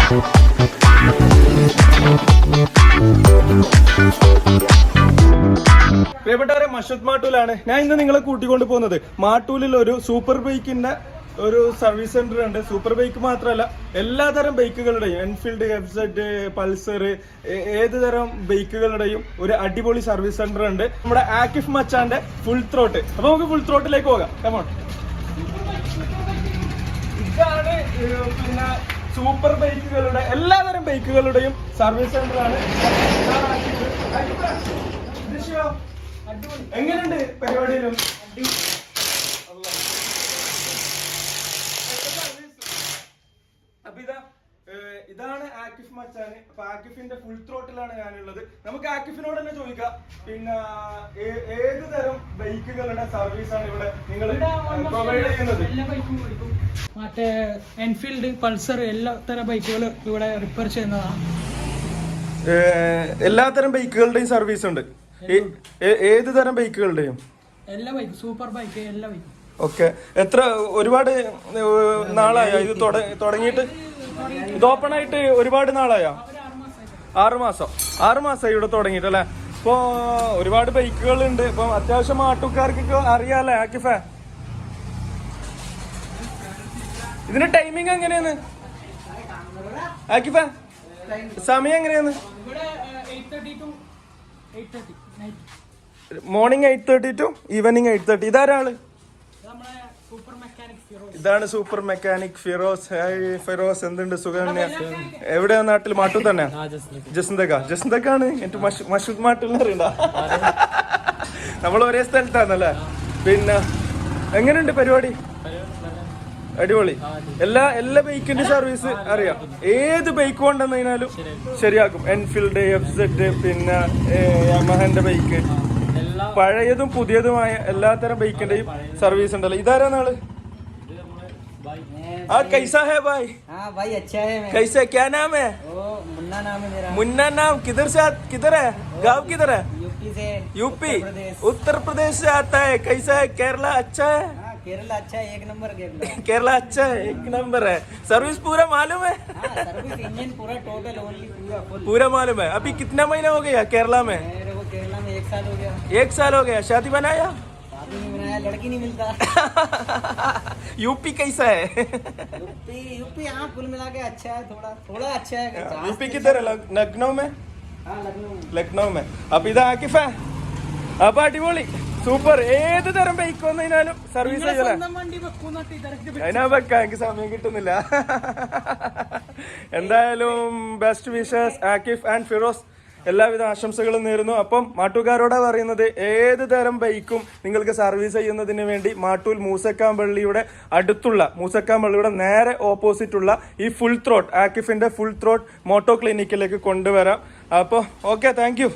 പ്രിയപ്പെട്ടവരെ, മഷദ് മാട്ടൂലാണ് ഞാൻ ഇന്ന് നിങ്ങളെ കൂട്ടിക്കൊണ്ട് പോകുന്നത്. മാട്ടൂലിൽ ഒരു സൂപ്പർ ബൈക്കിന്റെ ഒരു സർവീസ് സെന്റർ ഉണ്ട്. സൂപ്പർ ബൈക്ക് മാത്രമല്ല, എല്ലാതരം ബൈക്കുകളുടെയും എൻഫീൽഡ്, എഫ്സെഡ്, പൾസർ, ഏത് തരം ബൈക്കുകളുടെയും ഒരു അടിപൊളി സർവീസ് സെന്റർ ഉണ്ട്. നമ്മുടെ ആക്കിഫ് മച്ചാന്റെ ഫുൾ ത്രോട്ട്. അപ്പൊ നമുക്ക് ഫുൾ ത്രോട്ടിലേക്ക് പോകാം. കമോൺ. ഇതാണ് പിന്നെ സൂപ്പർ ബൈക്കുകളുടെ എല്ലാതരം ബൈക്കുകളുടെയും സർവീസ് സെന്റർ ആണ്. എങ്ങനെയുണ്ട് പരിപാടിയിലും? അപ്പൊ ഇതാണ് ആക്കിഫ് മച്ചാന്. അപ്പൊ ആക്കിഫിന്റെ ഫുൾ ത്രോട്ടിലാണ് ഞാനുള്ളത്. നമുക്ക് ആക്കിഫിനോട് തന്നെ ചോദിക്കാം, പിന്നെ ഏത് തരം ബൈക്കുകളുടെ സർവീസ് ആണ് ഇവിടെ നിങ്ങൾ പ്രൊവൈഡ് ചെയ്യുന്നത്? മറ്റേ എൻഫീൽഡ്, പൾസർ, എല്ലാ തരം ബൈക്കുകൾ ഇവിടെ റിപ്പയർ ചെയ്യുന്നതാണ്. എല്ലാത്തരം ബൈക്കുകളുടെയും സർവീസ് ഉണ്ട്. ഏത് തരം ബൈക്കുകളുടെയും? എല്ലാ ബൈക്കും, സൂപ്പർ ബൈക്ക്, എല്ലാ ബൈക്കും. ഓക്കെ. എത്ര ഒരുപാട് നാളായോ ഇത് തുടങ്ങിയിട്ട്? ഇത് ഓപ്പൺ ആയിട്ട് ഒരുപാട് നാളായോ? 6 മാസം ഇവിടെ തുടങ്ങിയിട്ട് അല്ലേ? ഇപ്പൊ ഒരുപാട് ബൈക്കുകൾ ഉണ്ട്. ഇപ്പൊ അത്യാവശ്യം ആട്ടുകാർക്കൊക്കെ അറിയാലേ ആക്കിഫേ? ഇതിന്റെ ടൈമിങ് എങ്ങനെയാണ് ആക്കിഫേ? സമയം എങ്ങനെയാണ്? Morning 8:30 to evening 8:30. ഇതാരാള്? ഇതാണ് സൂപ്പർ മെക്കാനിക് ഫിറോസ്. ഫിറോസ്, എന്തുണ്ട്? സുഖം? എവിടെയാ? നാട്ടിൽ മാട്ടൂർ തന്നെ? ജസ്ന്തക്കാണ്. എനിക്ക് മഷൂദ് മാട്ടൂരിനെ അറിയണ്ട. നമ്മൾ ഒരേ സ്ഥലത്താണല്ലേ? പിന്നെ എങ്ങനെയുണ്ട് പരിപാടി? അടിപൊളി. എല്ലാ ബൈക്കിന്റെ സർവീസ് അറിയാം. ഏത് ബൈക്ക് കൊണ്ടുവന്നതിനാലും ശരിയാക്കും. എൻഫീൽഡ്, എഫ്സെഡ്, പിന്നെ യമഹന്റെ ബൈക്ക്, പഴയതും പുതിയതുമായ എല്ലാത്തരം ബൈക്കിന്റെയും സർവീസ് ഉണ്ടല്ലോ. ഇതാരാ നാള്? कैसा है भाई? हाँ भाई, अच्छा है। कैसा, क्या नाम है? मुन्ना नाम है मेरा। मुन्ना नाम किधर है? गाँव किधर है? यूपी से। यूपी, उत्तर प्रदेश से आता है। कैसा है? केरला अच्छा है? केरला अच्छा है, 1 नंबर केरला। केरला अच्छा है, 1 नंबर है। सर्विस पूरा मालूम है? सर्विस इंजन पूरा टोटल ओनली पूरा मालूम है। अभी कितना महीना हो गया केरला में? मेरे को केरला में 1 साल हो गया। 1 साल हो गया। शादी बनाया? शादी नहीं बनाया, लड़की नहीं मिलता। यूपी कैसा है? यूपी हाँ, कुल मिला के अच्छा है, थोड़ा अच्छा है। यूपी किधर है? लखनऊ में? हाँ, ലക്നൗ में. അപ്പൊ ഇത് ആക്കിഫേ, അപ്പൊ അടിപൊളി സൂപ്പർ. ഏത് തരം ബൈക്ക് വന്നതിനാലും സർവീസ് ചെയ്യലേ? അതിനാ വെക്കാം, എനിക്ക് സമയം കിട്ടുന്നില്ല. എന്തായാലും best wishes Akif and Firoz. എല്ലാവിധ ആശംസകളും നേരുന്നു. അപ്പം മാട്ടൂക്കാരോടാ പറയുന്നത്, ഏത് തരം ബൈക്കും നിങ്ങൾക്ക് സർവീസ് ചെയ്യുന്നതിന് വേണ്ടി മാട്ടൂൽ മൂസക്കാമ്പള്ളിയുടെ അടുത്തുള്ള, മൂസക്കാമ്പള്ളിയുടെ നേരെ ഓപ്പോസിറ്റുള്ള ഈ ഫുൾ ത്രോട്ട്, ആക്കിഫിന്റെ ഫുൾ ത്രോട്ട് മോട്ടോ ക്ലിനിക്കിലേക്ക് കൊണ്ടുവരാം. അപ്പോൾ ഓക്കെ, താങ്ക് യു.